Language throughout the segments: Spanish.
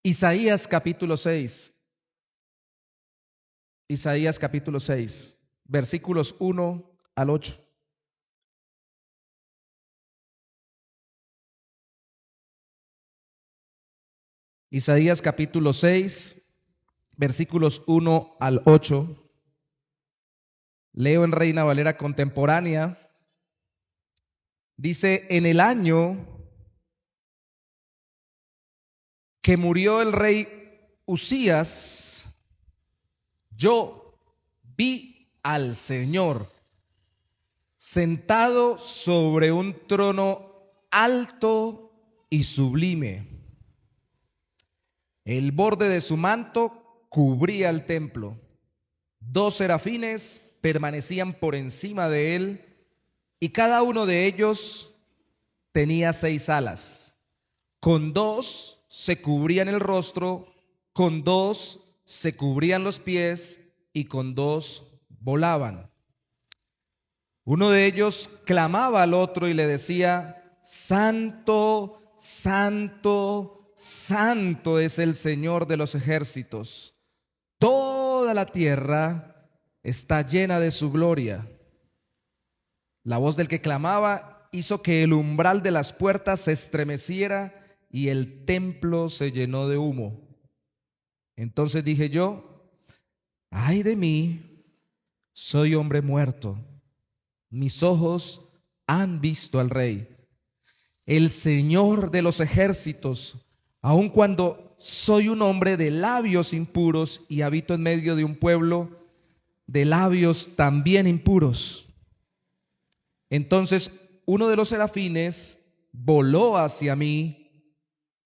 Isaías capítulo 6. Isaías capítulo 6, versículos 1 al 8. Isaías capítulo 6, versículos 1 al 8. Leo en Reina Valera contemporánea. Dice: en el año que murió el rey Usías, yo vi al Señor sentado sobre un trono alto y sublime. El borde de su manto cubría el templo. 2 serafines permanecían por encima de él, y cada uno de ellos tenía 6 alas. Con 2 se cubrían el rostro, con 2 se cubrían los pies, y con 2 volaban. Uno de ellos clamaba al otro y le decía: Santo, santo, santo es el Señor de los ejércitos. Toda la tierra está llena de su gloria. La voz del que clamaba hizo que el umbral de las puertas se estremeciera y el templo se llenó de humo. Entonces dije yo: ay de mí, soy hombre muerto. Mis ojos han visto al Rey, el Señor de los ejércitos. Aun cuando soy un hombre de labios impuros y habito en medio de un pueblo de labios también impuros. Entonces uno de los serafines voló hacia mí.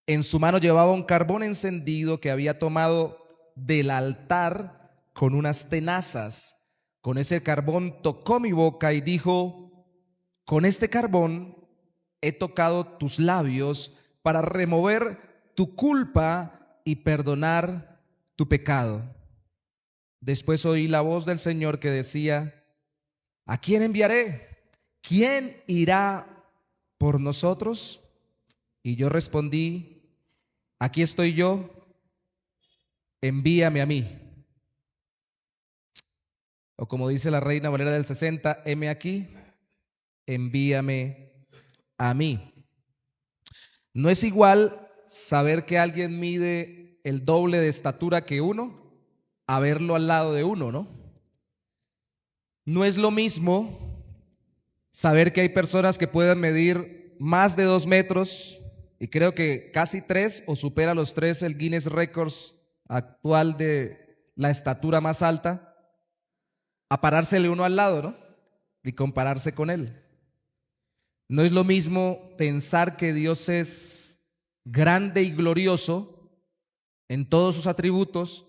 En su mano llevaba un carbón encendido que había tomado del altar con unas tenazas. Con ese carbón tocó mi boca y dijo: con este carbón he tocado tus labios para remover tu culpa y perdonar tu pecado. Después oí la voz del Señor que decía: ¿a quién enviaré? ¿Quién irá por nosotros? Y yo respondí: aquí estoy yo, envíame a mí. O como dice la Reina Valera del 60, heme aquí, envíame a mí. No es igual saber que alguien mide el doble de estatura que uno a verlo al lado de uno, ¿no? No es lo mismo saber que hay personas que pueden medir más de 2 metros, y creo que casi 3 o supera los 3 el Guinness Records actual de la estatura más alta, a parársele uno al lado, ¿no? Y compararse con él. No es lo mismo pensar que Dios es grande y glorioso en todos sus atributos,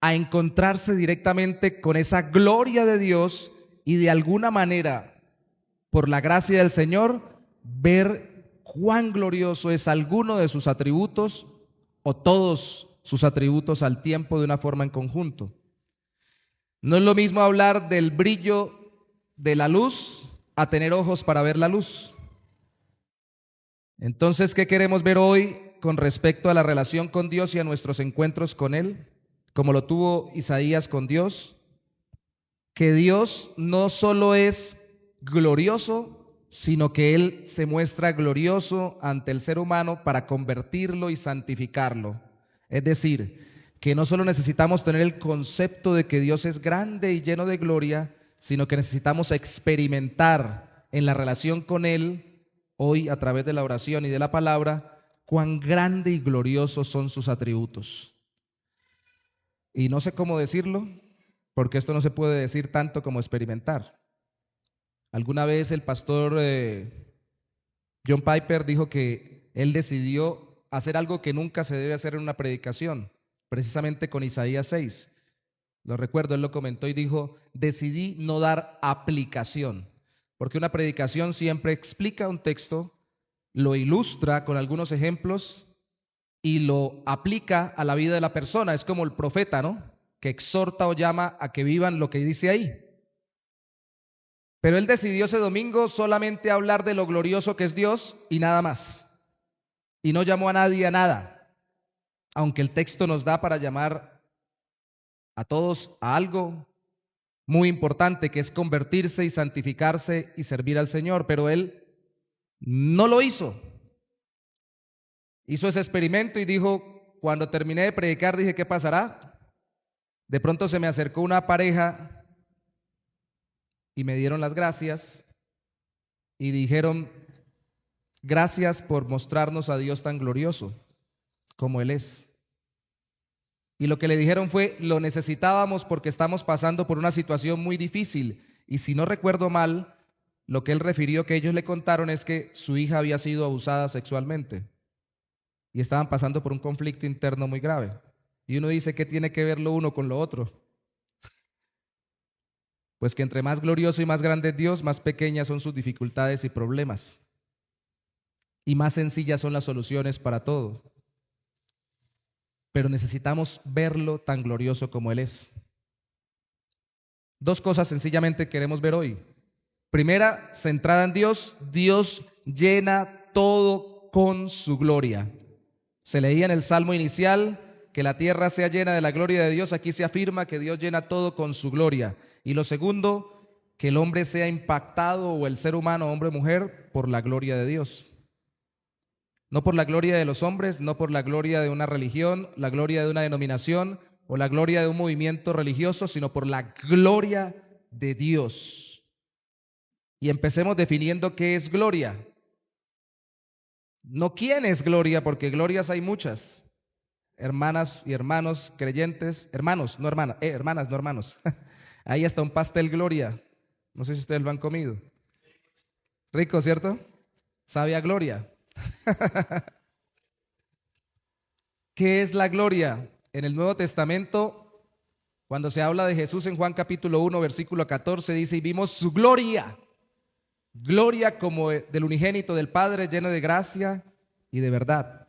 a encontrarse directamente con esa gloria de Dios y de alguna manera, por la gracia del Señor, ver cuán glorioso es alguno de sus atributos o todos sus atributos al tiempo de una forma en conjunto. No es lo mismo hablar del brillo de la luz a tener ojos para ver la luz. Entonces, ¿qué queremos ver hoy con respecto a la relación con Dios y a nuestros encuentros con Él? Como lo tuvo Isaías con Dios, que Dios no solo es glorioso, sino que Él se muestra glorioso ante el ser humano para convertirlo y santificarlo. Es decir, que no solo necesitamos tener el concepto de que Dios es grande y lleno de gloria, sino que necesitamos experimentar en la relación con Él, hoy a través de la oración y de la palabra, cuán grande y gloriosos son sus atributos. Y no sé cómo decirlo, porque esto no se puede decir tanto como experimentar. Alguna vez el pastor John Piper dijo que él decidió hacer algo que nunca se debe hacer en una predicación, precisamente con Isaías 6. Lo recuerdo, él lo comentó y dijo: decidí no dar aplicación, porque una predicación siempre explica un texto, lo ilustra con algunos ejemplos y lo aplica a la vida de la persona. Es como el profeta, ¿no?, que exhorta o llama a que vivan lo que dice ahí. Pero él decidió ese domingo solamente hablar de lo glorioso que es Dios y nada más. Y no llamó a nadie a nada. aunque el texto nos da para llamar a todos a algo muy importante, que es convertirse y santificarse y servir al Señor, pero él no lo hizo. Hizo ese experimento y dijo, cuando terminé de predicar, dije, ¿qué pasará? De pronto se me acercó una pareja y me dieron las gracias y dijeron, gracias por mostrarnos a Dios tan glorioso como Él es. Y lo que le dijeron fue, lo necesitábamos porque estamos pasando por una situación muy difícil. Y si no recuerdo mal, lo que él refirió que ellos le contaron es que su hija había sido abusada sexualmente y estaban pasando por un conflicto interno muy grave. Y uno dice, ¿qué tiene que ver lo uno con lo otro? Pues que entre más glorioso y más grande es Dios, más pequeñas son sus dificultades y problemas. Y más sencillas son las soluciones para todo. Pero necesitamos verlo tan glorioso como Él es. Dos cosas sencillamente queremos ver hoy. Primera, centrada en Dios, Dios llena todo con su gloria. Se leía en el Salmo inicial que la tierra sea llena de la gloria de Dios. Aquí se afirma que Dios llena todo con su gloria. Y lo segundo, que el hombre sea impactado, o el ser humano, hombre o mujer, por la gloria de Dios. No por la gloria de los hombres, no por la gloria de una religión, la gloria de una denominación o la gloria de un movimiento religioso, sino por la gloria de Dios. Y empecemos definiendo qué es gloria. No quién es gloria, porque glorias hay muchas. Hermanas y hermanos creyentes, hermanos, no hermanas, hermanas, no hermanos. Ahí está un pastel gloria. No sé si ustedes lo han comido. Rico, ¿cierto? Sabe a gloria. ¿Qué es la gloria? En el Nuevo Testamento, cuando se habla de Jesús en Juan capítulo 1, versículo 14, dice, y vimos su gloria, gloria como del unigénito del Padre, lleno de gracia y de verdad.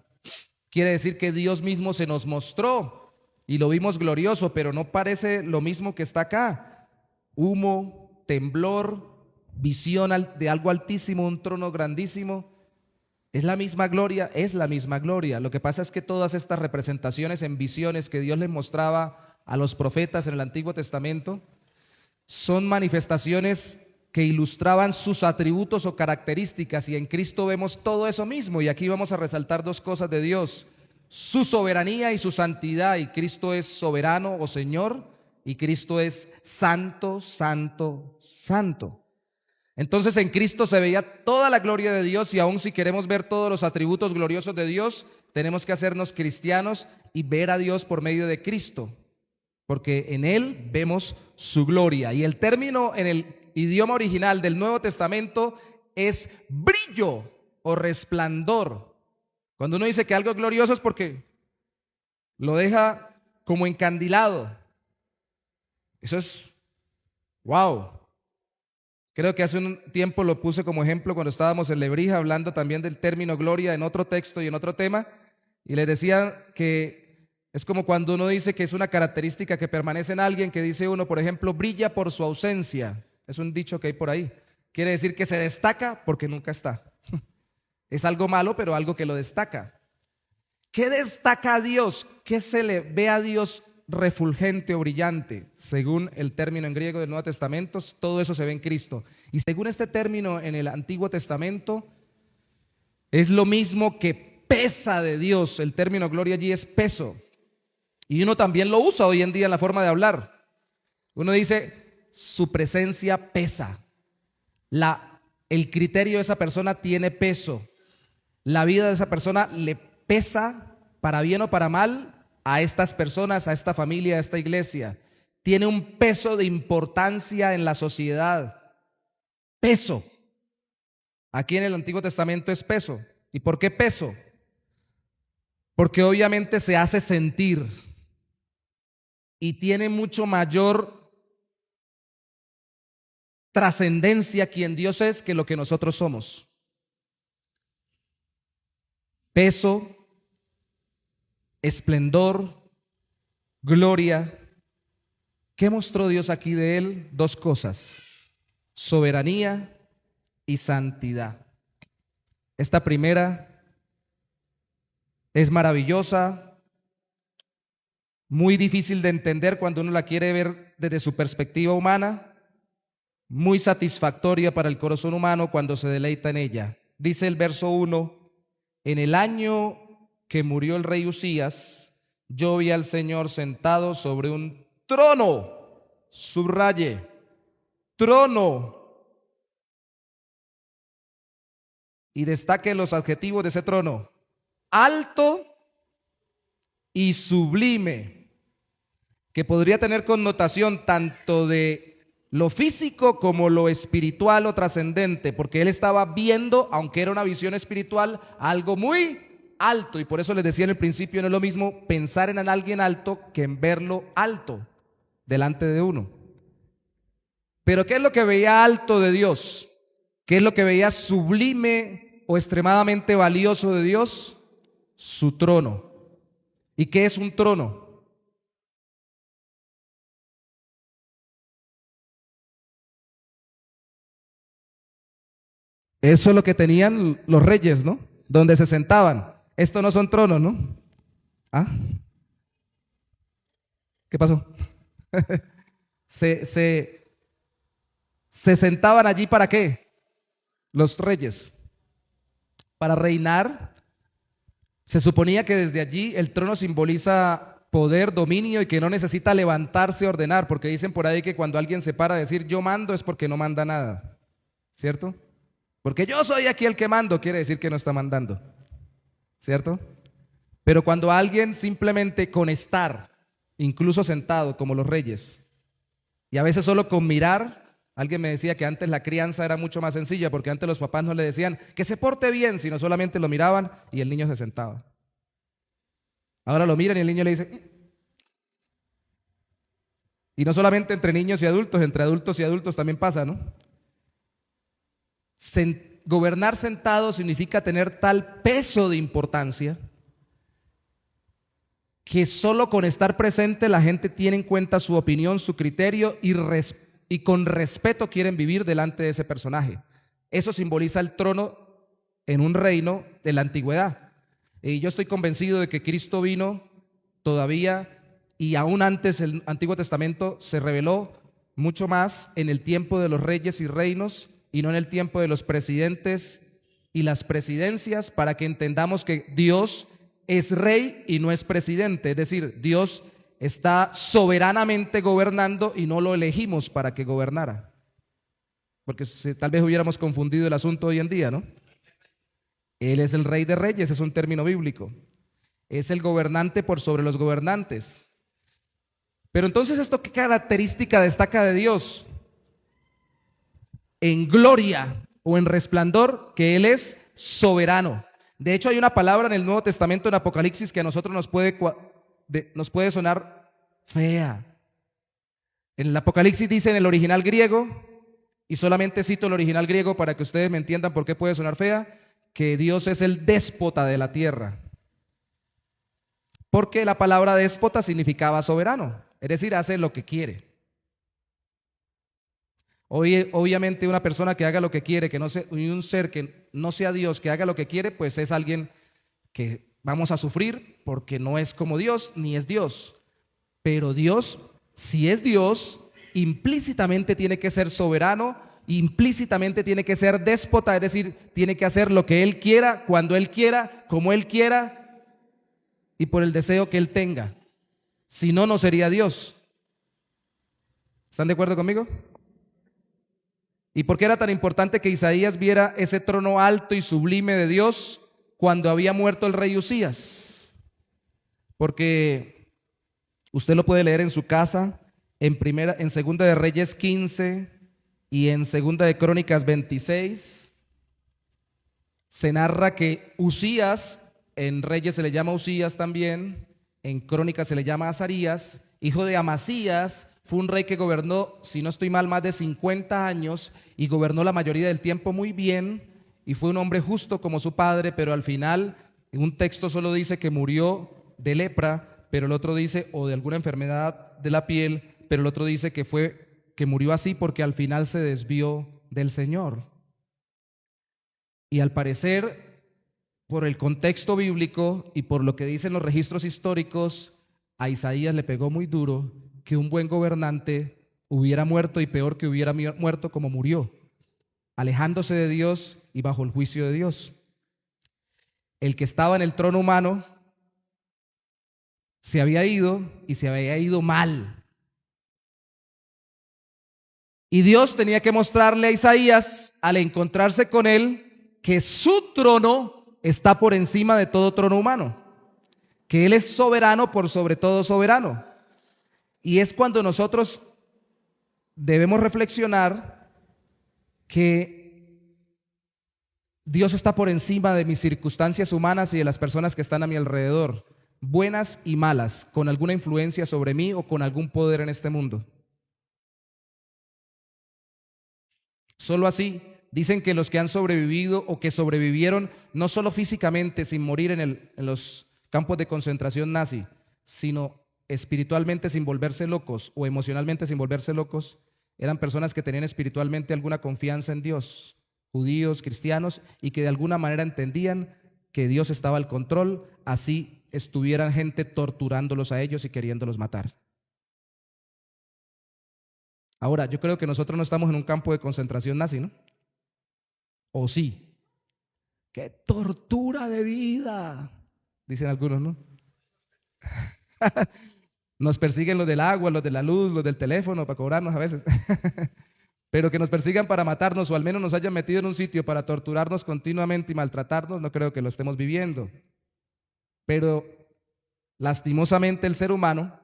Quiere decir que Dios mismo se nos mostró y lo vimos glorioso, pero no parece lo mismo que está acá. Humo, temblor, visión de algo altísimo, un trono grandísimo. Es la misma gloria, es la misma gloria. Lo que pasa es que todas estas representaciones en visiones que Dios les mostraba a los profetas en el Antiguo Testamento son manifestaciones que ilustraban sus atributos o características, y en Cristo vemos todo eso mismo. Y aquí vamos a resaltar dos cosas de Dios: su soberanía y su santidad. Y Cristo es soberano o Señor, y Cristo es santo, santo, santo. Entonces en Cristo se veía toda la gloria de Dios, y aún si queremos ver todos los atributos gloriosos de Dios, tenemos que hacernos cristianos y ver a Dios por medio de Cristo, porque en Él vemos su gloria. Y el término en el idioma original del Nuevo Testamento es brillo o resplandor. Cuando uno dice que algo es glorioso es porque lo deja como encandilado. Eso es wow. Creo que hace un tiempo lo puse como ejemplo cuando estábamos en Lebrija, hablando también del término gloria en otro texto y en otro tema, y les decía que es como cuando uno dice que es una característica que permanece en alguien, que dice uno, por ejemplo, brilla por su ausencia. Es un dicho que hay por ahí. Quiere decir que se destaca porque nunca está. Es algo malo, pero algo que lo destaca. ¿Qué destaca a Dios? ¿Qué se le ve a Dios refulgente o brillante? Según el término en griego del Nuevo Testamento, todo eso se ve en Cristo. Y según este término en el Antiguo Testamento, es lo mismo que pesa de Dios. El término gloria allí es peso. Y uno también lo usa hoy en día en la forma de hablar. Uno dice, su presencia pesa. El criterio de esa persona tiene peso. La vida de esa persona le pesa, para bien o para mal, a estas personas, a esta familia, a esta iglesia. Tiene un peso de importancia en la sociedad. Peso. Aquí en el Antiguo Testamento es peso. ¿Y por qué peso? Porque obviamente se hace sentir y tiene mucho mayor trascendencia quien Dios es que lo que nosotros somos. Peso, esplendor, gloria. ¿Qué mostró Dios aquí de él? Dos cosas: soberanía y santidad. Esta primera es maravillosa muy difícil de entender cuando uno la quiere ver desde su perspectiva humana, muy satisfactoria para el corazón humano cuando se deleita en ella. Dice el verso 1: en el año que murió el rey Usías, yo vi al Señor sentado sobre un trono, subraye, trono, y destaque los adjetivos de ese trono: alto y sublime, que podría tener connotación tanto de lo físico como lo espiritual o trascendente, porque él estaba viendo, aunque era una visión espiritual, algo muy alto, y por eso les decía en el principio, no es lo mismo pensar en alguien alto que en verlo alto delante de uno. Pero ¿qué es lo que veía alto de Dios? ¿Qué es lo que veía sublime o extremadamente valioso de Dios? Su trono. ¿Y qué es un trono? Eso es lo que tenían los reyes, ¿no? Donde se sentaban. Estos no son tronos, ¿no? ¿Ah? ¿Qué pasó? Se, se, se sentaban allí ¿para qué? Los reyes. Para reinar. Se suponía que desde allí el trono simboliza poder, dominio y que no necesita levantarse a ordenar, porque dicen por ahí que cuando alguien se para a decir yo mando es porque no manda nada, ¿cierto? Porque yo soy aquí el que mando, quiere decir que no está mandando, ¿cierto? Pero cuando alguien simplemente con estar, incluso sentado como los reyes, y a veces solo con mirar, alguien me decía que antes la crianza era mucho más sencilla, porque antes los papás no le decían que se porte bien, sino solamente lo miraban y el niño se sentaba. Ahora lo miran y el niño le dice, y no solamente entre niños y adultos, entre adultos y adultos también pasa, ¿no? Gobernar sentado significa tener tal peso de importancia que solo con estar presente la gente tiene en cuenta su opinión, su criterio y con respeto quieren vivir delante de ese personaje. Eso simboliza el trono en un reino de la antigüedad. Y yo estoy convencido de que Cristo vino todavía y aún antes el Antiguo Testamento se reveló mucho más en el tiempo de los reyes y reinos y no en el tiempo de los presidentes y las presidencias, para que entendamos que Dios es rey y no es presidente, es decir, Dios está soberanamente gobernando y no lo elegimos para que gobernara, porque tal vez hubiéramos confundido el asunto hoy en día, ¿no? Él es el rey de reyes, es un término bíblico, es el gobernante por sobre los gobernantes. Pero entonces, ¿esto qué característica destaca de Dios? En gloria o en resplandor, que Él es soberano. De hecho, hay una palabra en el Nuevo Testamento, en Apocalipsis, que a nosotros nos puede sonar fea. En el Apocalipsis dice en el original griego, y solamente cito el original griego para que ustedes me entiendan por qué puede sonar fea, que Dios es el déspota de la tierra. Porque la palabra déspota significaba soberano, es decir, hace lo que quiere. Obviamente una persona que haga lo que quiere, que no sea, y un ser que no sea Dios, que haga lo que quiere, pues es alguien que vamos a sufrir porque no es como Dios, ni es Dios. Pero Dios, si es Dios, implícitamente tiene que ser soberano, implícitamente tiene que ser déspota, es decir, tiene que hacer lo que Él quiera, cuando Él quiera, como Él quiera y por el deseo que Él tenga. Si no, no sería Dios. ¿Están de acuerdo conmigo? ¿Y por qué era tan importante que Isaías viera ese trono alto y sublime de Dios cuando había muerto el rey Usías? Porque usted lo puede leer en su casa, en Segunda de Reyes 15 y en Segunda de Crónicas 26. Se narra que Usías, en Reyes se le llama Usías también, en Crónicas se le llama Azarías, hijo de Amasías. Fue un rey que gobernó, si no estoy mal, más de 50 años y gobernó la mayoría del tiempo muy bien y fue un hombre justo como su padre, pero al final en un texto solo dice que murió de lepra, pero el otro dice, o de alguna enfermedad de la piel, pero el otro dice que murió así porque al final se desvió del Señor. Y al parecer, por el contexto bíblico y por lo que dicen los registros históricos, a Isaías le pegó muy duro que un buen gobernante hubiera muerto, y peor, que hubiera muerto como murió, alejándose de Dios y bajo el juicio de Dios. El que estaba en el trono humano se había ido, y se había ido mal. Y Dios tenía que mostrarle a Isaías, al encontrarse con él, que su trono está por encima de todo trono humano, que Él es soberano por sobre todo soberano. Y es cuando nosotros debemos reflexionar que Dios está por encima de mis circunstancias humanas y de las personas que están a mi alrededor, buenas y malas, con alguna influencia sobre mí o con algún poder en este mundo. Solo así dicen que los que han sobrevivido o que sobrevivieron, no solo físicamente sin morir en los campos de concentración nazi, sino espiritualmente sin volverse locos o emocionalmente sin volverse locos, eran personas que tenían espiritualmente alguna confianza en Dios, judíos, cristianos, y que de alguna manera entendían que Dios estaba al control, así estuvieran gente torturándolos a ellos y queriéndolos matar. Ahora, yo creo que nosotros no estamos en un campo de concentración nazi, ¿no? ¿O sí? ¡Qué tortura de vida!, dicen algunos, ¿no? Nos persiguen los del agua, los de la luz, los del teléfono para cobrarnos a veces. Pero que nos persigan para matarnos, o al menos nos hayan metido en un sitio para torturarnos continuamente y maltratarnos, no creo que lo estemos viviendo. Pero lastimosamente el ser humano,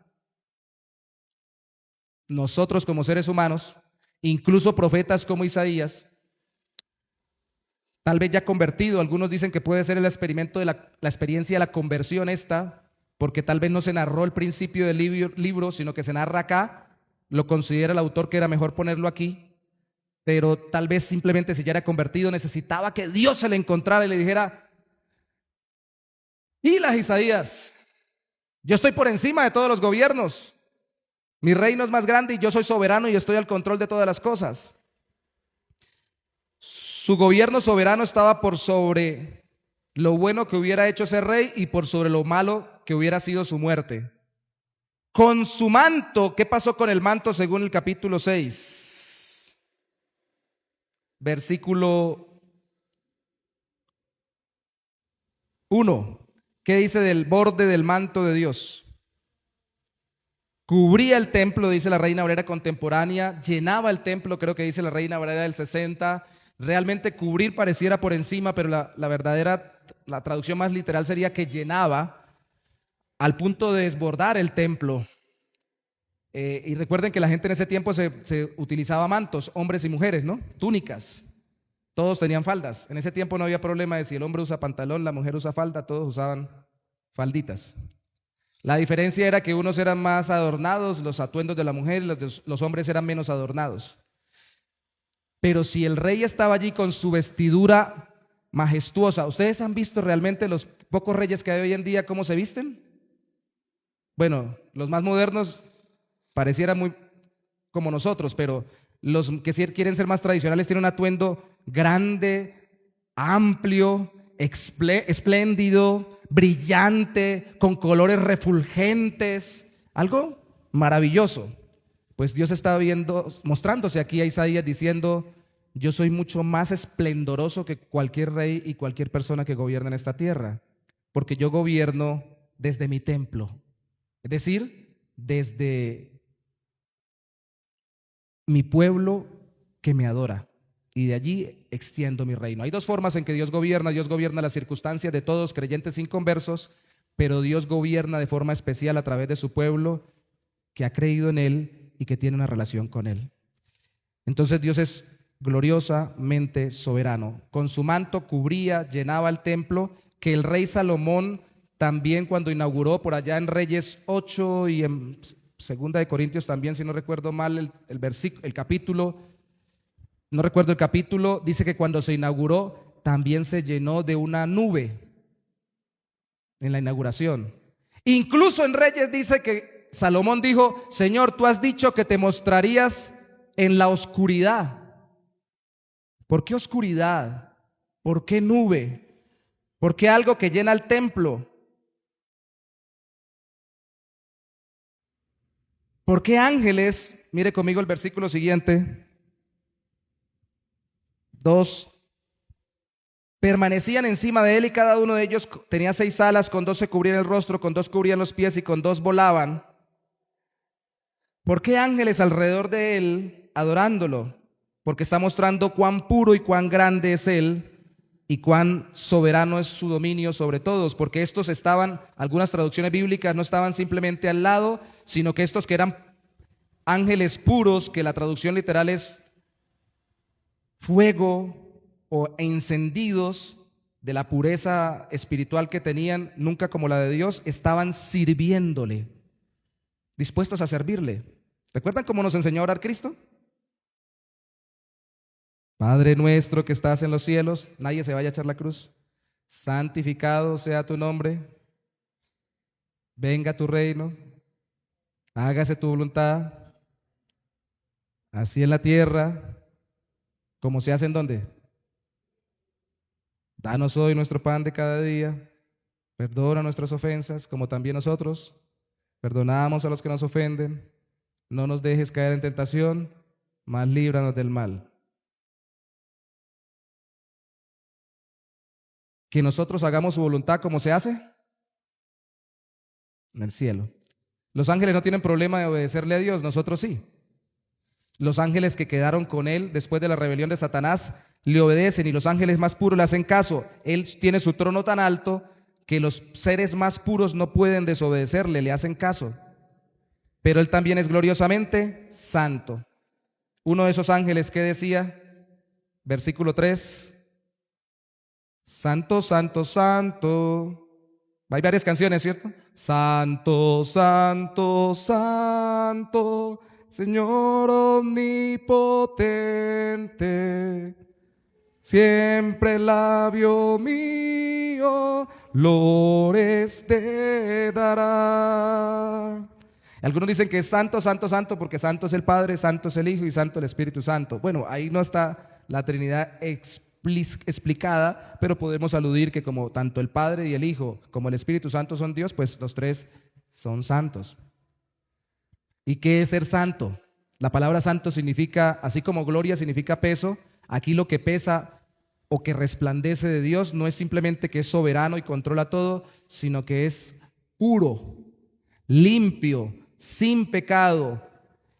nosotros como seres humanos, incluso profetas como Isaías, tal vez ya convertido, algunos dicen que puede ser el experimento de la experiencia de la conversión esta, porque tal vez no se narró el principio del libro, sino que se narra acá, lo considera el autor que era mejor ponerlo aquí, pero tal vez simplemente si ya era convertido necesitaba que Dios se le encontrara y le dijera: y las Isaías, yo estoy por encima de todos los gobiernos, mi reino es más grande y yo soy soberano y estoy al control de todas las cosas. Su gobierno soberano estaba por sobre lo bueno que hubiera hecho ese rey y por sobre lo malo que hubiera sido su muerte. Con su manto, ¿qué pasó con el manto según el capítulo 6? Versículo 1. ¿Qué dice del borde del manto de Dios? Cubría el templo, dice la Reina Valera contemporánea, llenaba el templo, creo que dice la Reina Valera del 60. Realmente cubrir pareciera por encima, pero la verdadera, la traducción más literal sería que llenaba al punto de desbordar el templo. Y recuerden que la gente en ese tiempo se utilizaba mantos, hombres y mujeres, ¿no? Túnicas. Todos tenían faldas. En ese tiempo no había problema de si el hombre usa pantalón, la mujer usa falda, todos usaban falditas. La diferencia era que unos eran más adornados, los atuendos de la mujer, y los hombres eran menos adornados. Pero si el rey estaba allí con su vestidura majestuosa, ¿ustedes han visto realmente los pocos reyes que hay hoy en día cómo se visten? Bueno, los más modernos parecieran muy como nosotros, pero los que quieren ser más tradicionales tienen un atuendo grande, amplio, espléndido, brillante, con colores refulgentes, algo maravilloso. Pues Dios está mostrándose aquí a Isaías diciendo: yo soy mucho más esplendoroso que cualquier rey y cualquier persona que gobierna en esta tierra, porque yo gobierno desde mi templo, es decir, desde mi pueblo que me adora, y de allí extiendo mi reino. Hay dos formas en que Dios gobierna. Dios gobierna las circunstancias de todos, creyentes inconversos, pero Dios gobierna de forma especial a través de su pueblo que ha creído en Él y que tiene una relación con Él. Entonces Dios es gloriosamente soberano. Con su manto cubría, llenaba el templo, que el rey Salomón también, cuando inauguró por allá en Reyes 8 y en Segunda de Corintios también, si no recuerdo mal el capítulo, no recuerdo el capítulo, dice que cuando se inauguró también se llenó de una nube en la inauguración. Incluso en Reyes dice que Salomón dijo: Señor, tú has dicho que te mostrarías en la oscuridad. ¿Por qué oscuridad? ¿Por qué nube? ¿Por qué algo que llena el templo? ¿Por qué ángeles? Mire conmigo el versículo siguiente. 2. Permanecían encima de él y cada uno de ellos tenía 6 alas, con 2 se cubrían el rostro, con 2 cubrían los pies y con 2 volaban. ¿Por qué ángeles alrededor de él adorándolo? Porque está mostrando cuán puro y cuán grande es él y cuán soberano es su dominio sobre todos, porque estos estaban, algunas traducciones bíblicas no estaban simplemente al lado, sino que estos que eran ángeles puros, que la traducción literal es fuego o encendidos de la pureza espiritual que tenían, nunca como la de Dios, estaban sirviéndole, dispuestos a servirle. ¿Recuerdan cómo nos enseñó a orar Cristo? Padre nuestro que estás en los cielos, nadie se vaya a echar la cruz. Santificado sea tu nombre, venga tu reino, hágase tu voluntad, así en la tierra, como se hace en donde. Danos hoy nuestro pan de cada día, perdona nuestras ofensas, como también nosotros perdonamos a los que nos ofenden. No nos dejes caer en tentación, mas líbranos del mal. Que nosotros hagamos su voluntad, ¿cómo se hace? En el cielo. Los ángeles no tienen problema de obedecerle a Dios, nosotros sí. Los ángeles que quedaron con él después de la rebelión de Satanás le obedecen y los ángeles más puros le hacen caso. Él tiene su trono tan alto que los seres más puros no pueden desobedecerle, le hacen caso. Pero él también es gloriosamente santo. Uno de esos ángeles que decía, versículo 3, santo, santo, santo. Hay varias canciones, ¿cierto? Santo, santo, santo, Señor omnipotente, siempre el labio mío lores te dará. Algunos dicen que es santo, santo, santo, porque santo es el Padre, santo es el Hijo y santo el Espíritu Santo. Bueno, ahí no está la Trinidad explicada, pero podemos aludir que como tanto el Padre y el Hijo como el Espíritu Santo son Dios, pues los tres son santos. ¿Y qué es ser santo? La palabra santo significa, así como gloria significa peso, aquí lo que pesa o que resplandece de Dios no es simplemente que es soberano y controla todo, sino que es puro, limpio, sin pecado.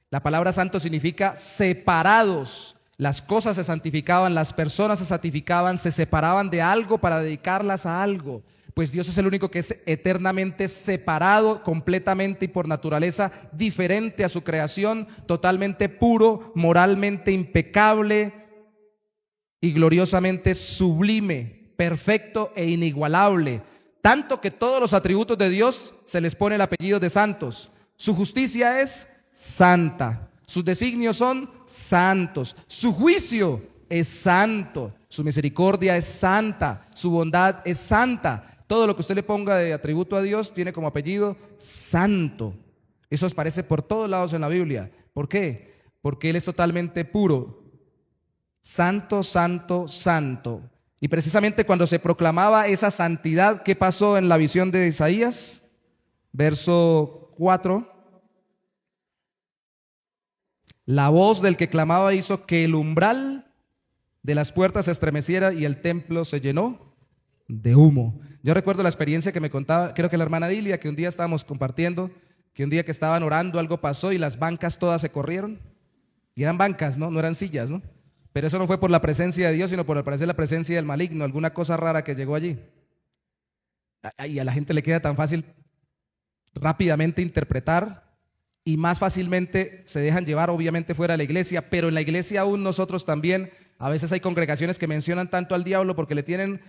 La palabra santo significa separados. Las cosas se santificaban, las personas se santificaban, se separaban de algo para dedicarlas a algo. Pues Dios es el único que es eternamente separado, completamente y por naturaleza diferente a su creación, totalmente puro, moralmente impecable y gloriosamente sublime, perfecto e inigualable. Tanto que todos los atributos de Dios se les pone el apellido de santos. Su justicia es santa, sus designios son santos, su juicio es santo, su misericordia es santa, su bondad es santa. Todo lo que usted le ponga de atributo a Dios tiene como apellido santo. Eso aparece por todos lados en la Biblia. ¿Por qué? Porque Él es totalmente puro. Santo, santo, santo. Y precisamente cuando se proclamaba esa santidad, ¿qué pasó en la visión de Isaías? Verso 4. La voz del que clamaba hizo que el umbral de las puertas se estremeciera y el templo se llenó de humo. Yo recuerdo la experiencia que me contaba, creo que la hermana Dilia, que un día estábamos compartiendo, que un día que estaban orando algo pasó y las bancas todas se corrieron. Y eran bancas, ¿no? No eran sillas, ¿no? Pero eso no fue por la presencia de Dios, sino por al parecer la presencia del maligno, alguna cosa rara que llegó allí. Y a la gente le queda tan fácil rápidamente interpretar y más fácilmente se dejan llevar, obviamente, fuera de la iglesia, pero en la iglesia aún nosotros también, a veces hay congregaciones que mencionan tanto al diablo porque le tienen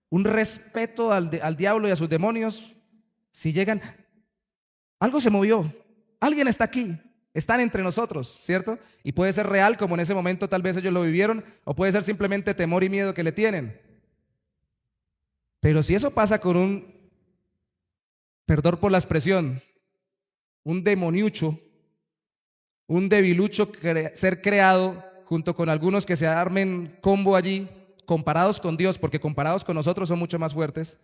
un respeto al diablo y a sus demonios. Si llegan, algo se movió, alguien está aquí, están entre nosotros, ¿cierto? Y puede ser real, como en ese momento tal vez ellos lo vivieron, o puede ser simplemente temor y miedo que le tienen. Pero si eso pasa con un, perdón por la expresión, un demoniucho, un debilucho ser creado junto con algunos que se armen combo allí, comparados con Dios, porque comparados con nosotros son mucho más fuertes.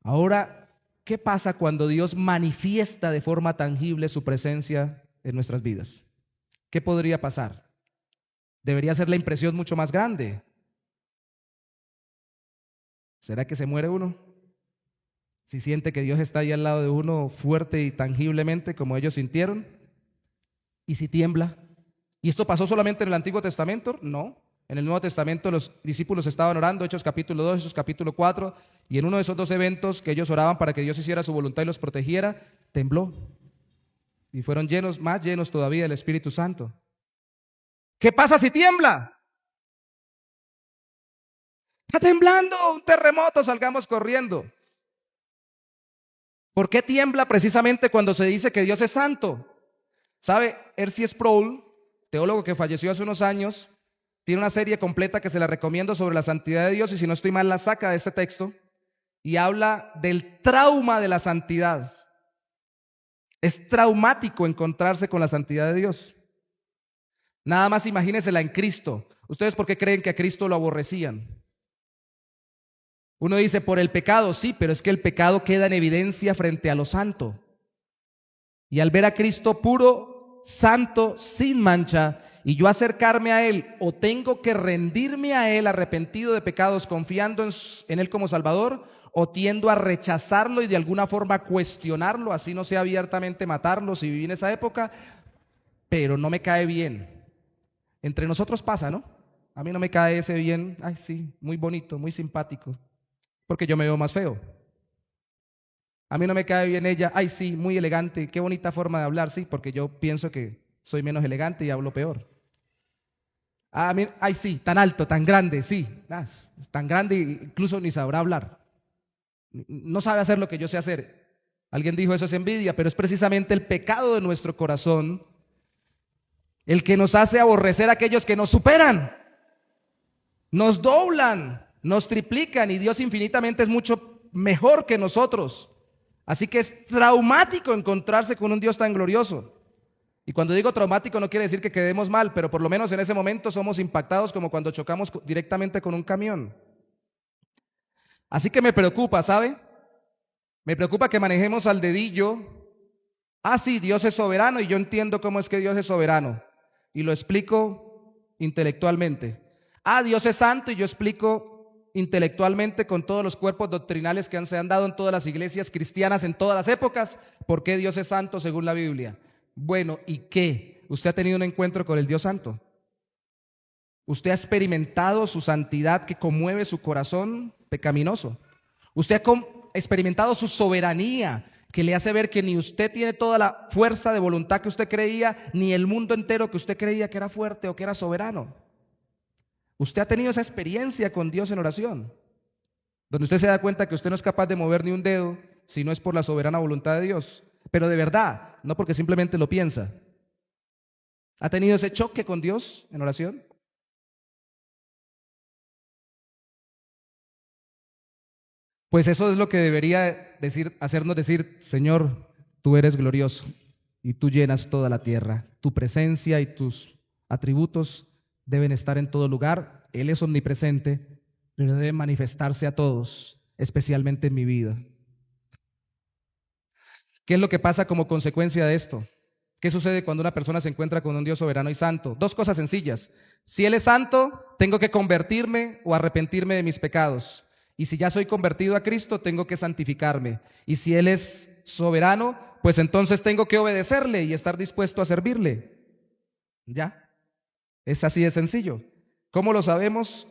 Ahora, ¿qué pasa cuando Dios manifiesta de forma tangible su presencia en nuestras vidas? ¿Qué podría pasar? Debería ser la impresión mucho más grande. ¿Será que se muere uno? Si siente que Dios está ahí al lado de uno fuerte y tangiblemente como ellos sintieron. ¿Y si tiembla? ¿Y esto pasó solamente en el Antiguo Testamento? No. En el Nuevo Testamento los discípulos estaban orando, Hechos capítulo 2, Hechos capítulo 4, y en uno de esos dos eventos que ellos oraban para que Dios hiciera su voluntad y los protegiera, tembló. Y fueron llenos, más llenos todavía del Espíritu Santo. ¿Qué pasa si tiembla? Está temblando, un terremoto, salgamos corriendo. ¿Por qué tiembla precisamente cuando se dice que Dios es santo? ¿Sabe? R.C. Sproul, teólogo que falleció hace unos años, tiene una serie completa que se la recomiendo sobre la santidad de Dios, y si no estoy mal la saca de este texto, y habla del trauma de la santidad. Es traumático encontrarse con la santidad de Dios. Nada más imagínensela en Cristo. ¿Ustedes por qué creen que a Cristo lo aborrecían? Uno dice por el pecado, sí, pero es que el pecado queda en evidencia frente a lo santo. Y al ver a Cristo puro, santo, sin mancha, y yo acercarme a Él, o tengo que rendirme a Él arrepentido de pecados, confiando en Él como Salvador, o tiendo a rechazarlo y de alguna forma cuestionarlo, así no sea abiertamente matarlo si viví en esa época, pero no me cae bien. Entre nosotros pasa, ¿no? A mí no me cae ese bien, ay sí, muy bonito, muy simpático, porque yo me veo más feo. A mí no me cae bien ella, ay sí, muy elegante, qué bonita forma de hablar, sí, porque yo pienso que soy menos elegante y hablo peor. A mí, ay sí, tan alto, tan grande, sí, es tan grande, incluso ni sabrá hablar. No sabe hacer lo que yo sé hacer. Alguien dijo eso es envidia, pero es precisamente el pecado de nuestro corazón el que nos hace aborrecer a aquellos que nos superan, nos doblan, nos triplican, y Dios infinitamente es mucho mejor que nosotros. Así que es traumático encontrarse con un Dios tan glorioso. Y cuando digo traumático no quiere decir que quedemos mal, pero por lo menos en ese momento somos impactados como cuando chocamos directamente con un camión. Así que me preocupa, ¿sabe? Me preocupa que manejemos al dedillo. Ah, sí, Dios es soberano y yo entiendo cómo es que Dios es soberano. Y lo explico intelectualmente. Ah, Dios es santo y yo explico intelectualmente con todos los cuerpos doctrinales que se han dado en todas las iglesias cristianas en todas las épocas, por qué Dios es santo según la Biblia. Bueno, ¿y qué? ¿Usted ha tenido un encuentro con el Dios santo? ¿Usted ha experimentado su santidad que conmueve su corazón pecaminoso? ¿Usted ha experimentado su soberanía que le hace ver que ni usted tiene toda la fuerza de voluntad que usted creía, ni el mundo entero que usted creía que era fuerte o que era soberano? ¿Usted ha tenido esa experiencia con Dios en oración, donde usted se da cuenta que usted no es capaz de mover ni un dedo si no es por la soberana voluntad de Dios? Pero de verdad, no porque simplemente lo piensa. ¿Ha tenido ese choque con Dios en oración? Pues eso es lo que debería hacernos decir: Señor, tú eres glorioso y tú llenas toda la tierra. Tu presencia y tus atributos deben estar en todo lugar. Él es omnipresente, pero debe manifestarse a todos, especialmente en mi vida. ¿Qué es lo que pasa como consecuencia de esto? ¿Qué sucede cuando una persona se encuentra con un Dios soberano y santo? Dos cosas sencillas. Si Él es santo, tengo que convertirme o arrepentirme de mis pecados. Y si ya soy convertido a Cristo, tengo que santificarme. Y si Él es soberano, pues entonces tengo que obedecerle y estar dispuesto a servirle. ¿Ya? Es así de sencillo. ¿Cómo lo sabemos?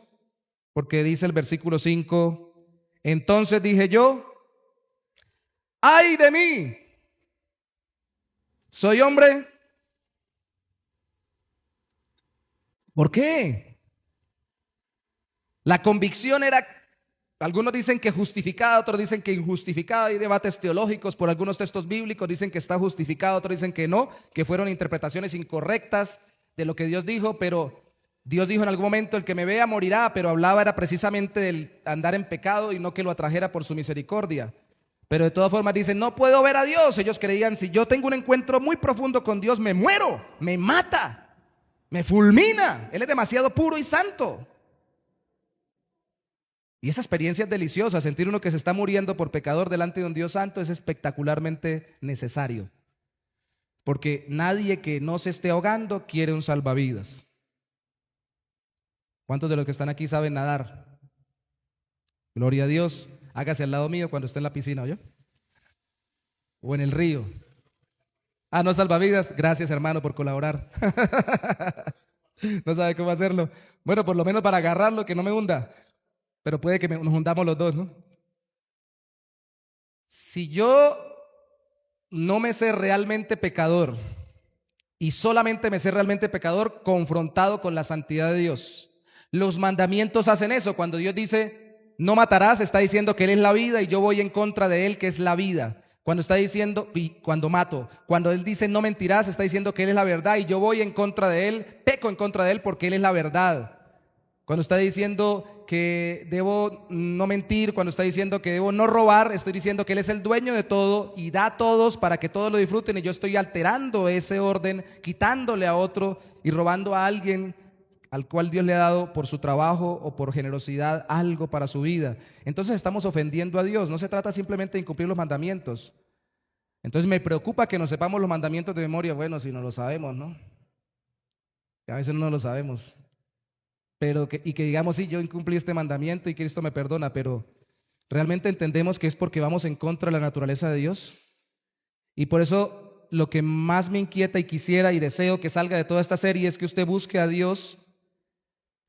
Porque dice el versículo 5, entonces dije yo, ¡ay de mí! ¿Soy hombre? ¿Por qué? La convicción era, algunos dicen que justificada, otros dicen que injustificada. Hay debates teológicos por algunos textos bíblicos, dicen que está justificada, otros dicen que no, que fueron interpretaciones incorrectas de lo que Dios dijo, pero Dios dijo en algún momento, el que me vea morirá, pero hablaba era precisamente del andar en pecado y no que lo atrajera por su misericordia. Pero de todas formas dicen, no puedo ver a Dios. Ellos creían, si yo tengo un encuentro muy profundo con Dios, me muero, me mata, me fulmina. Él es demasiado puro y santo. Y esa experiencia es deliciosa. Sentir uno que se está muriendo por pecador delante de un Dios santo es espectacularmente necesario. porque nadie que no se esté ahogando quiere un salvavidas. ¿Cuántos de los que están aquí saben nadar? Gloria a Dios. Hágase al lado mío cuando esté en la piscina, ¿oyó? O en el río. Ah, no, salvavidas. Gracias, hermano, por colaborar. No sabe cómo hacerlo. Bueno, por lo menos para agarrarlo, que no me hunda. Pero puede que nos hundamos los dos, ¿no? Si yo no me sé realmente pecador y solamente me sé realmente pecador confrontado con la santidad de Dios, los mandamientos hacen eso. Cuando Dios dice no matarás, está diciendo que Él es la vida y yo voy en contra de Él, que es la vida. Cuando está diciendo, y cuando mato, cuando Él dice no mentirás, está diciendo que Él es la verdad y yo voy en contra de Él, peco en contra de Él porque Él es la verdad. Cuando está diciendo que debo no mentir, cuando está diciendo que debo no robar, estoy diciendo que Él es el dueño de todo y da a todos para que todos lo disfruten, y yo estoy alterando ese orden, quitándole a otro y robando a alguien al cual Dios le ha dado por su trabajo o por generosidad algo para su vida. Entonces estamos ofendiendo a Dios. No se trata simplemente de incumplir los mandamientos. Entonces me preocupa que nos sepamos los mandamientos de memoria. Bueno, si no lo sabemos, ¿no? Que a veces no lo sabemos. Pero que digamos, sí, yo incumplí este mandamiento y Cristo me perdona, pero ¿realmente entendemos que es porque vamos en contra de la naturaleza de Dios? Y por eso lo que más me inquieta y quisiera y deseo que salga de toda esta serie es que usted busque a Dios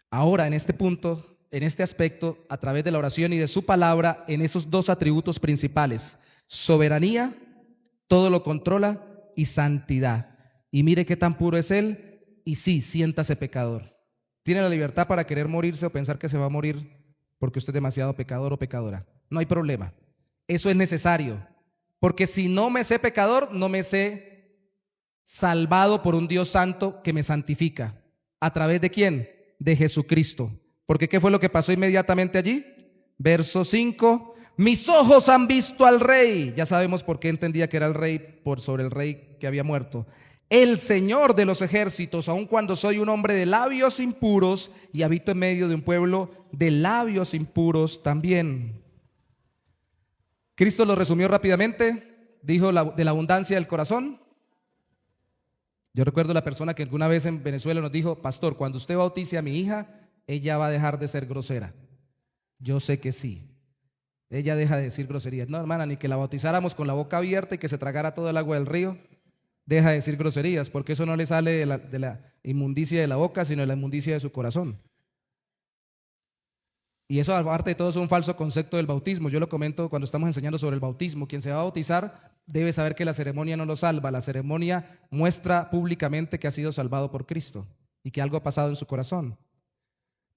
ahora en este punto, en este aspecto, a través de la oración y de su palabra, en esos dos atributos principales: soberanía, todo lo controla, y santidad. Y mire qué tan puro es Él, y sí, siéntase pecador. Tiene la libertad para querer morirse o pensar que se va a morir porque usted es demasiado pecador o pecadora. No hay problema. Eso es necesario, porque si no me sé pecador, no me sé salvado por un Dios santo que me santifica. ¿A través de quién? De Jesucristo. Porque ¿qué fue lo que pasó inmediatamente allí? Verso 5: mis ojos han visto al Rey. Ya sabemos por qué entendía que era el Rey, por sobre el Rey que había muerto. El Señor de los ejércitos, aun cuando soy un hombre de labios impuros y habito en medio de un pueblo de labios impuros también. Cristo lo resumió rápidamente, dijo de la abundancia del corazón. Yo recuerdo la persona que alguna vez en Venezuela nos dijo: pastor, cuando usted bautice a mi hija, ella va a dejar de ser grosera. Yo sé que sí. Ella deja de decir groserías. No, hermana, ni que la bautizáramos con la boca abierta y que se tragara todo el agua del río, deja de decir groserías, porque eso no le sale de la inmundicia de la boca, sino de la inmundicia de su corazón. Y eso, aparte de todo, es un falso concepto del bautismo. Yo lo comento cuando estamos enseñando sobre el bautismo. Quien se va a bautizar debe saber que la ceremonia no lo salva. La ceremonia muestra públicamente que ha sido salvado por Cristo y que algo ha pasado en su corazón.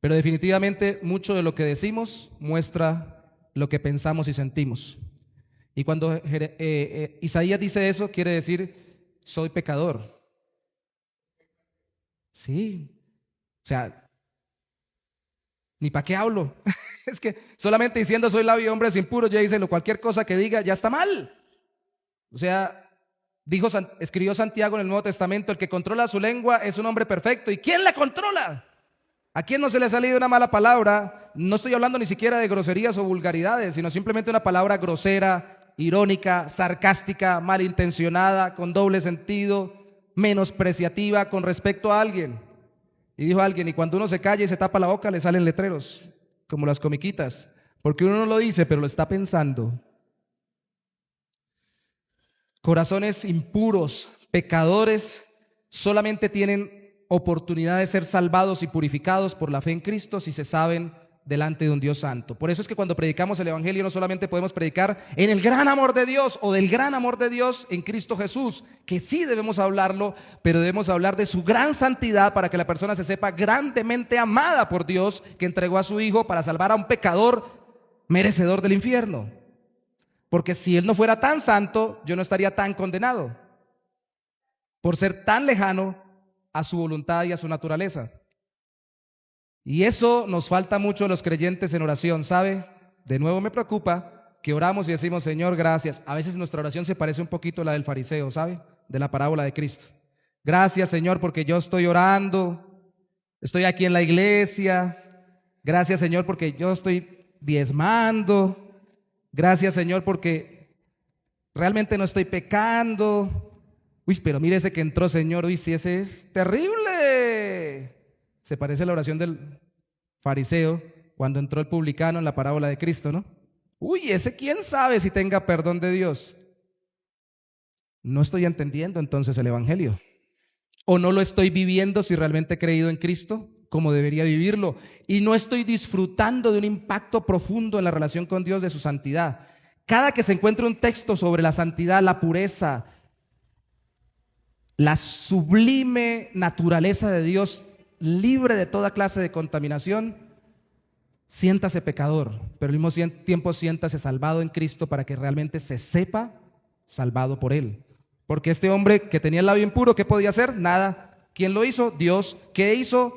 Pero definitivamente mucho de lo que decimos muestra lo que pensamos y sentimos. Y cuando Isaías dice eso, quiere decir: soy pecador. Sí, o sea, ni para qué hablo. Es que solamente diciendo soy labio de hombres impuros, ya dice, cualquier cosa que diga ya está mal. O sea, escribió Santiago en el Nuevo Testamento: el que controla su lengua es un hombre perfecto. ¿Y quién la controla? ¿A quién no se le ha salido una mala palabra? No estoy hablando ni siquiera de groserías o vulgaridades, sino simplemente una palabra grosera, irónica, sarcástica, malintencionada, con doble sentido, menospreciativa con respecto a alguien. Y dijo alguien: y cuando uno se calla y se tapa la boca, le salen letreros, como las comiquitas, porque uno no lo dice, pero lo está pensando. Corazones impuros, pecadores, solamente tienen oportunidad de ser salvados y purificados por la fe en Cristo si se saben delante de un Dios santo. Por eso es que cuando predicamos el Evangelio no solamente podemos predicar en el gran amor de Dios o del gran amor de Dios en Cristo Jesús, que sí debemos hablarlo, pero debemos hablar de su gran santidad para que la persona se sepa grandemente amada por Dios, que entregó a su Hijo para salvar a un pecador merecedor del infierno. Porque si Él no fuera tan santo, yo no estaría tan condenado por ser tan lejano a su voluntad y a su naturaleza. Y eso nos falta mucho a los creyentes en oración, ¿sabe? De nuevo me preocupa que oramos y decimos: Señor, gracias. A veces nuestra oración se parece un poquito a la del fariseo, ¿sabe? De la parábola de Cristo. Gracias, Señor, porque yo estoy orando, estoy aquí en la iglesia. Gracias, Señor, porque yo estoy diezmando. Gracias, Señor, porque realmente no estoy pecando. Uy, pero mire ese que entró, Señor, uy, sí, ese es terrible. Se parece a la oración del fariseo cuando entró el publicano en la parábola de Cristo, ¿no? Uy, ese quién sabe si tenga perdón de Dios. No estoy entendiendo entonces el Evangelio. O no lo estoy viviendo si realmente he creído en Cristo como debería vivirlo. Y no estoy disfrutando de un impacto profundo en la relación con Dios de su santidad. Cada que se encuentre un texto sobre la santidad, la pureza, la sublime naturaleza de Dios, libre de toda clase de contaminación, siéntase pecador, pero al mismo tiempo siéntase salvado en Cristo para que realmente se sepa salvado por Él. Porque este hombre que tenía el labio impuro, ¿qué podía hacer? Nada. ¿Quién lo hizo? Dios. ¿Qué hizo?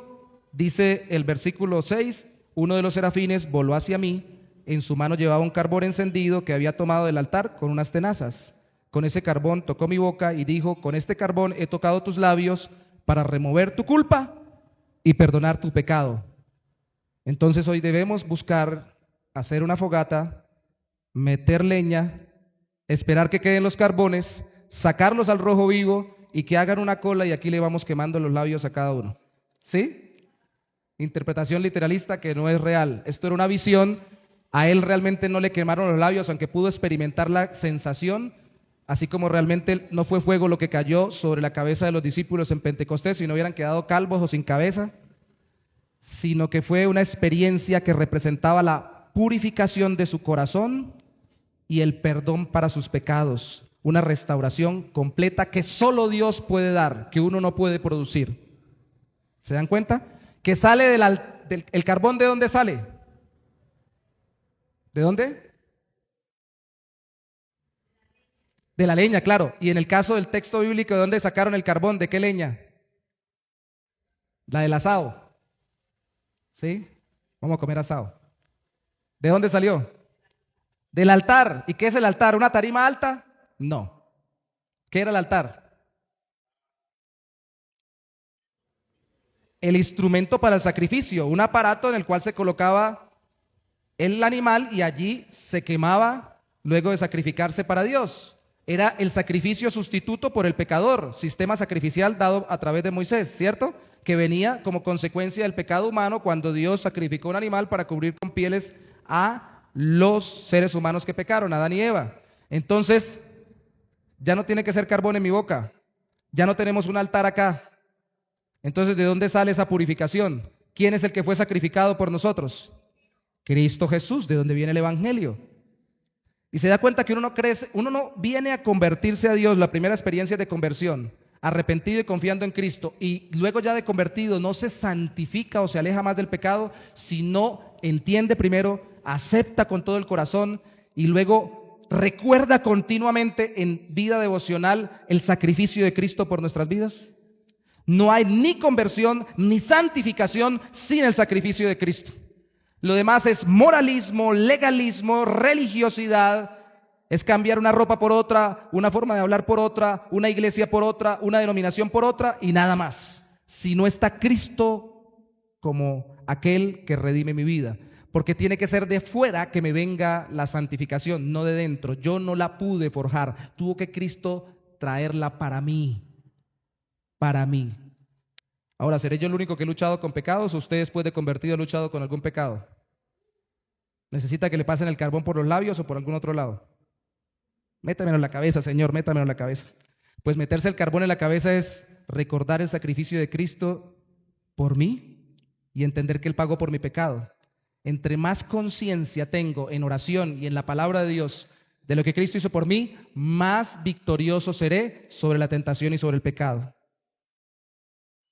Dice el versículo 6, uno de los serafines voló hacia mí, en su mano llevaba un carbón encendido que había tomado del altar con unas tenazas. Con ese carbón tocó mi boca y dijo, con este carbón he tocado tus labios para remover tu culpa y perdonar tu pecado. Entonces hoy debemos buscar hacer una fogata, meter leña, esperar que queden los carbones, sacarlos al rojo vivo y que hagan una cola, y aquí le vamos quemando los labios a cada uno. ¿Sí? Interpretación literalista que no es real. Esto era una visión. A él realmente no le quemaron los labios, aunque pudo experimentar la sensación, así como realmente no fue fuego lo que cayó sobre la cabeza de los discípulos en Pentecostés y no hubieran quedado calvos o sin cabeza, sino que fue una experiencia que representaba la purificación de su corazón y el perdón para sus pecados, una restauración completa que solo Dios puede dar, que uno no puede producir. ¿Se dan cuenta? Que sale el carbón, ¿de dónde sale? ¿De dónde? De la leña, claro. Y en el caso del texto bíblico, ¿de dónde sacaron el carbón? ¿De qué leña? La del asado. ¿Sí? Vamos a comer asado. ¿De dónde salió? Del altar. ¿Y qué es el altar? ¿Una tarima alta? No. ¿Qué era el altar? El instrumento para el sacrificio, un aparato en el cual se colocaba el animal y allí se quemaba luego de sacrificarse para Dios. Era el sacrificio sustituto por el pecador, sistema sacrificial dado a través de Moisés, ¿cierto? Que venía como consecuencia del pecado humano cuando Dios sacrificó un animal para cubrir con pieles a los seres humanos que pecaron, Adán y Eva. Entonces, ya no tiene que ser carbón en mi boca, ya no tenemos un altar acá. Entonces, ¿de dónde sale esa purificación? ¿Quién es el que fue sacrificado por nosotros? Cristo Jesús, de donde viene el Evangelio. Y se da cuenta que uno no crece, uno no viene a convertirse a Dios, la primera experiencia de conversión, arrepentido y confiando en Cristo, y luego ya de convertido no se santifica o se aleja más del pecado, sino entiende primero, acepta con todo el corazón y luego recuerda continuamente en vida devocional el sacrificio de Cristo por nuestras vidas. No hay ni conversión ni santificación sin el sacrificio de Cristo. Lo demás es moralismo, legalismo, religiosidad, es cambiar una ropa por otra, una forma de hablar por otra, una iglesia por otra, una denominación por otra y nada más. Si no está Cristo como aquel que redime mi vida, porque tiene que ser de fuera que me venga la santificación, no de dentro. Yo no la pude forjar, tuvo que Cristo traerla para mí, para mí. Ahora, ¿seré yo el único que he luchado con pecados o usted después de convertido ha luchado con algún pecado? ¿Necesita que le pasen el carbón por los labios o por algún otro lado? Métamelo en la cabeza, Señor, métamelo en la cabeza. Pues meterse el carbón en la cabeza es recordar el sacrificio de Cristo por mí y entender que Él pagó por mi pecado. Entre más conciencia tengo en oración y en la palabra de Dios de lo que Cristo hizo por mí, más victorioso seré sobre la tentación y sobre el pecado.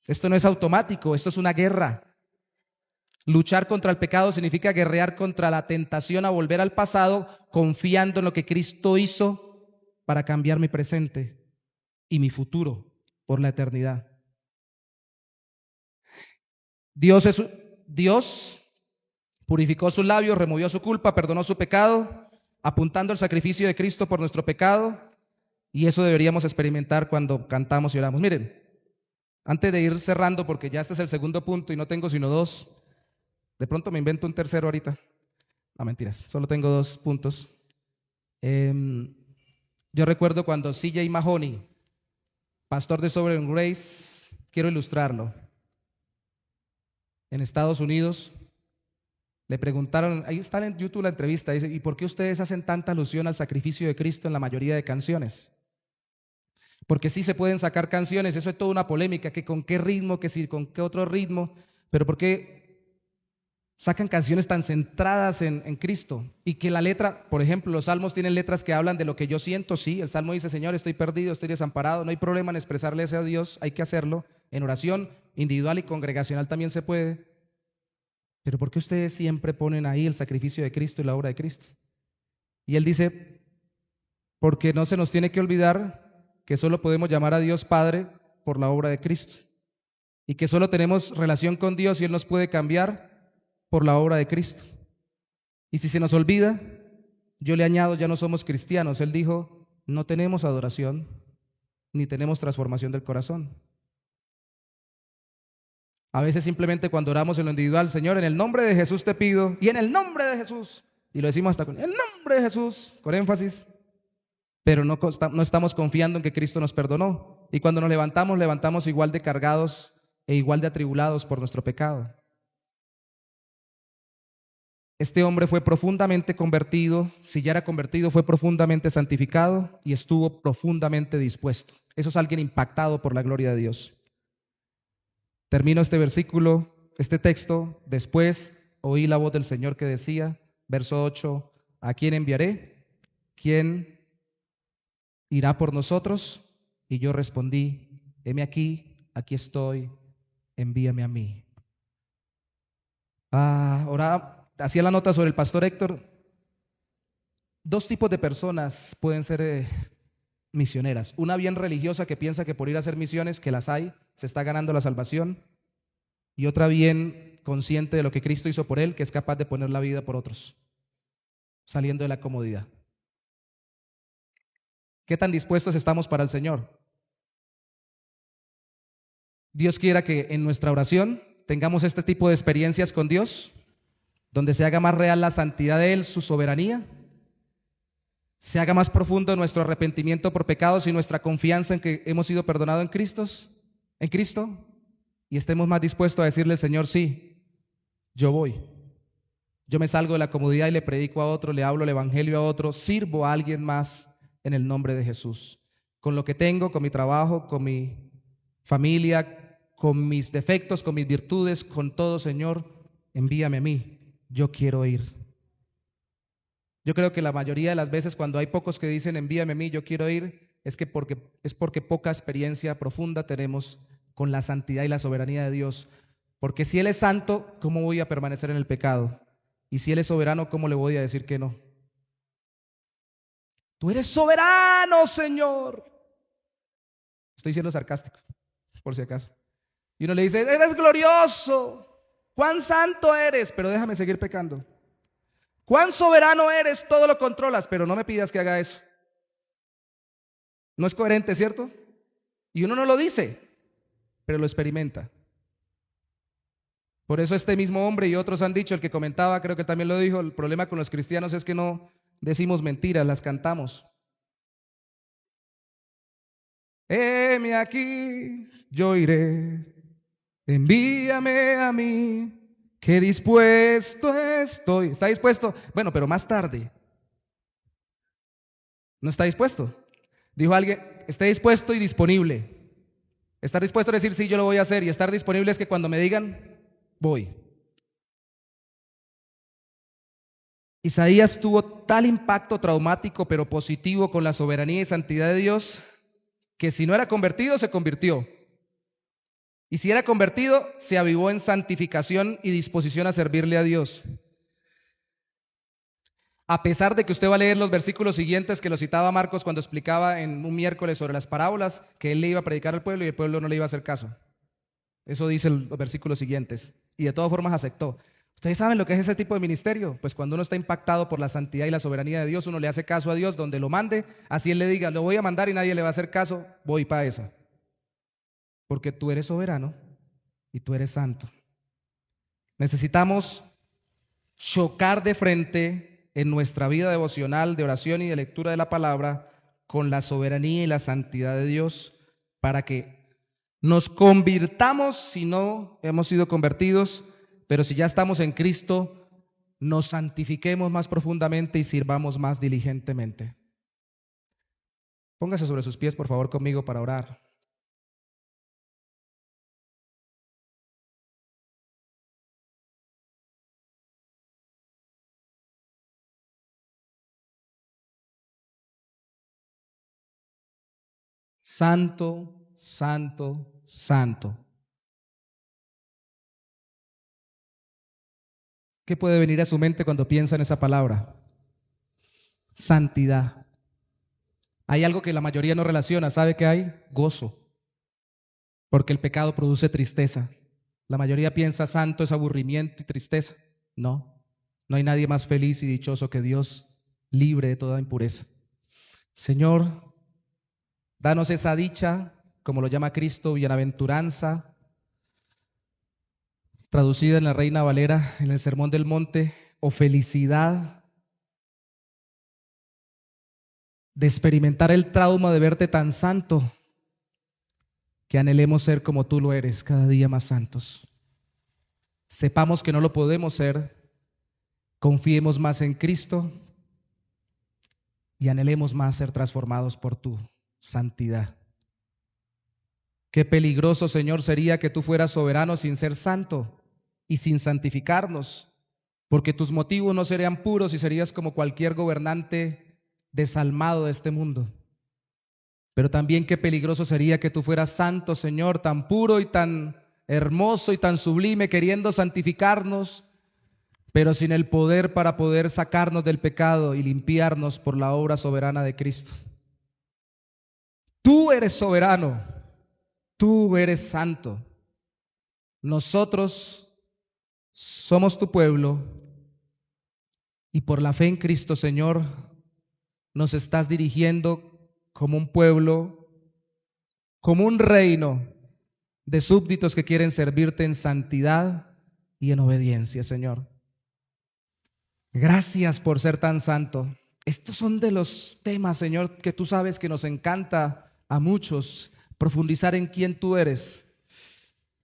Esto no es automático, esto es una guerra. Luchar contra el pecado significa guerrear contra la tentación a volver al pasado, confiando en lo que Cristo hizo para cambiar mi presente y mi futuro por la eternidad. Dios purificó sus labios, removió su culpa, perdonó su pecado, apuntando al sacrificio de Cristo por nuestro pecado, y eso deberíamos experimentar cuando cantamos y oramos. Miren, antes de ir cerrando, porque ya este es el segundo punto y no tengo sino dos. De pronto me invento un tercero ahorita. No, mentiras, solo tengo 2 puntos. Yo recuerdo cuando C.J. Mahoney pastor de Sovereign Grace, quiero ilustrarlo. En Estados Unidos le preguntaron, ahí está en YouTube la entrevista, dice, ¿y por qué ustedes hacen tanta alusión al sacrificio de Cristo en la mayoría de canciones? Porque sí se pueden sacar canciones, eso es toda una polémica, que con qué ritmo, que si con qué otro ritmo, pero ¿por qué sacan canciones tan centradas en Cristo? Y que la letra, por ejemplo, los salmos tienen letras que hablan de lo que yo siento, sí, el salmo dice, Señor, estoy perdido, estoy desamparado, no hay problema en expresarle eso a Dios, hay que hacerlo, en oración individual y congregacional también se puede, pero ¿por qué ustedes siempre ponen ahí el sacrificio de Cristo y la obra de Cristo? Y él dice, porque no se nos tiene que olvidar que solo podemos llamar a Dios Padre por la obra de Cristo y que solo tenemos relación con Dios y Él nos puede cambiar por la obra de Cristo. Y si se nos olvida, yo le añado, ya no somos cristianos. Él dijo, no tenemos adoración ni tenemos transformación del corazón. A veces simplemente cuando oramos en lo individual, Señor, en el nombre de Jesús te pido, y en el nombre de Jesús, y lo decimos hasta con el nombre de Jesús, con énfasis, pero no estamos confiando en que Cristo nos perdonó. Y cuando nos levantamos, levantamos igual de cargados e igual de atribulados por nuestro pecado. Este hombre fue profundamente convertido, si ya era convertido, fue profundamente santificado y estuvo profundamente dispuesto. Eso es alguien impactado por la gloria de Dios. Termino este versículo, este texto. Después oí la voz del Señor que decía, verso 8, ¿a quién enviaré? ¿Quién irá por nosotros? Y yo respondí, heme aquí, aquí estoy, envíame a mí. Ahora hacía la nota sobre el pastor Héctor. Dos tipos de personas pueden ser misioneras. Una bien religiosa que piensa que por ir a hacer misiones, que las hay, se está ganando la salvación. Y otra bien consciente de lo que Cristo hizo por él, que es capaz de poner la vida por otros, saliendo de la comodidad. ¿Qué tan dispuestos estamos para el Señor? Dios quiera que en nuestra oración tengamos este tipo de experiencias con Dios, donde se haga más real la santidad de Él, su soberanía, se haga más profundo nuestro arrepentimiento por pecados y nuestra confianza en que hemos sido perdonados en Cristo, y estemos más dispuestos a decirle al Señor, sí, yo voy. Yo me salgo de la comodidad y le predico a otro, le hablo el evangelio a otro, sirvo a alguien más en el nombre de Jesús. Con lo que tengo, con mi trabajo, con mi familia, con mis defectos, con mis virtudes, con todo, Señor, envíame a mí. Yo quiero ir. Yo creo que la mayoría de las veces cuando hay pocos que dicen envíame a mí, yo quiero ir, es porque poca experiencia profunda tenemos con la santidad y la soberanía de Dios. Porque si Él es santo, ¿cómo voy a permanecer en el pecado? Y si Él es soberano, ¿cómo le voy a decir que no? Tú eres soberano, Señor. Estoy siendo sarcástico, por si acaso. Y uno le dice, eres glorioso, cuán santo eres, pero déjame seguir pecando. Cuán soberano eres, todo lo controlas, pero no me pidas que haga eso. No es coherente, ¿cierto? Y uno no lo dice, pero lo experimenta. Por eso este mismo hombre y otros han dicho, el que comentaba, creo que también lo dijo, el problema con los cristianos es que no decimos mentiras, las cantamos. Heme aquí, yo iré, envíame a mí, que dispuesto estoy. ¿Está dispuesto? Bueno, pero más tarde. ¿No está dispuesto? Dijo alguien, esté dispuesto y disponible. Estar dispuesto a decir, sí, yo lo voy a hacer, y estar disponible es que cuando me digan, voy. Isaías tuvo tal impacto traumático pero positivo con la soberanía y santidad de Dios que si no era convertido, se convirtió. Y si era convertido, se avivó en santificación y disposición a servirle a Dios. A pesar de que usted va a leer los versículos siguientes que lo citaba Marcos cuando explicaba en un miércoles sobre las parábolas, que él le iba a predicar al pueblo y el pueblo no le iba a hacer caso. Eso dicen los versículos siguientes. Y de todas formas aceptó. ¿Ustedes saben lo que es ese tipo de ministerio? Pues cuando uno está impactado por la santidad y la soberanía de Dios, uno le hace caso a Dios donde lo mande, así Él le diga, lo voy a mandar y nadie le va a hacer caso, voy para esa. Porque tú eres soberano y tú eres santo. Necesitamos chocar de frente en nuestra vida devocional, de oración y de lectura de la palabra, con la soberanía y la santidad de Dios, para que nos convirtamos si no hemos sido convertidos, pero si ya estamos en Cristo, nos santifiquemos más profundamente y sirvamos más diligentemente. Póngase sobre sus pies, por favor, conmigo para orar. Santo, santo, santo. ¿Qué puede venir a su mente cuando piensa en esa palabra? Santidad. Hay algo que la mayoría no relaciona. ¿Sabe qué hay? Gozo. Porque el pecado produce tristeza. La mayoría piensa santo es aburrimiento y tristeza. No, no hay nadie más feliz y dichoso que Dios, libre de toda impureza. Señor, danos esa dicha, como lo llama Cristo, bienaventuranza, traducida en la Reina Valera en el Sermón del Monte, o felicidad de experimentar el trauma de verte tan santo, que anhelemos ser como tú lo eres, cada día más santos. Sepamos que no lo podemos ser, confiemos más en Cristo y anhelemos más ser transformados por tu santidad. Qué peligroso, Señor, sería que tú fueras soberano sin ser santo y sin santificarnos, porque tus motivos no serían puros y serías como cualquier gobernante desalmado de este mundo. Pero también qué peligroso sería que tú fueras santo, Señor, tan puro y tan hermoso y tan sublime, queriendo santificarnos, pero sin el poder para poder sacarnos del pecado y limpiarnos por la obra soberana de Cristo. Tú eres soberano, tú eres santo. Nosotros somos tu pueblo y por la fe en Cristo, Señor, nos estás dirigiendo como un pueblo, como un reino de súbditos que quieren servirte en santidad y en obediencia, Señor. Gracias por ser tan santo. Estos son de los temas, Señor, que tú sabes que nos encanta a muchos profundizar en quién tú eres,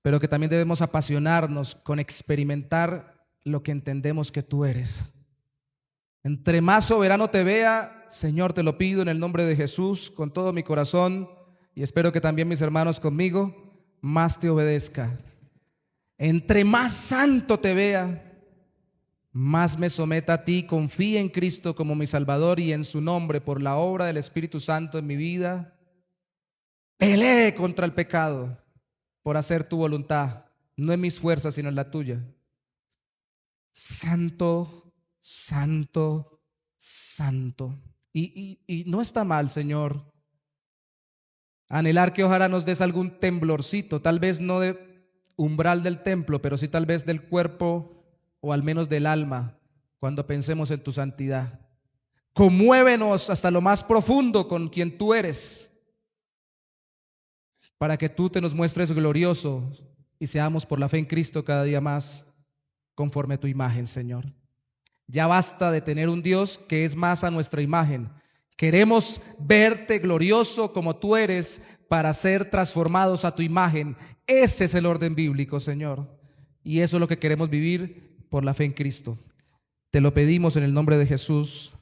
pero que también debemos apasionarnos con experimentar lo que entendemos que tú eres. Entre más soberano te vea, Señor, te lo pido en el nombre de Jesús, con todo mi corazón, y espero que también mis hermanos conmigo, más te obedezca. Entre más santo te vea, más me someta a ti, confíe en Cristo como mi Salvador y en su nombre, por la obra del Espíritu Santo en mi vida, pelee contra el pecado por hacer tu voluntad, no en mis fuerzas, sino en la tuya. Santo, santo, santo. Y no está mal, Señor, anhelar que ojalá nos des algún temblorcito, tal vez no de umbral del templo, pero sí tal vez del cuerpo o al menos del alma, cuando pensemos en tu santidad. Conmuévenos hasta lo más profundo con quien tú eres, para que tú te nos muestres glorioso y seamos por la fe en Cristo cada día más conforme a tu imagen, Señor. Ya basta de tener un Dios que es más a nuestra imagen. Queremos verte glorioso como tú eres para ser transformados a tu imagen. Ese es el orden bíblico, Señor. Y eso es lo que queremos vivir por la fe en Cristo. Te lo pedimos en el nombre de Jesús.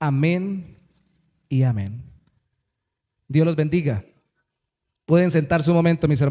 Amén y amén. Dios los bendiga. Pueden sentarse un momento, mis hermanos.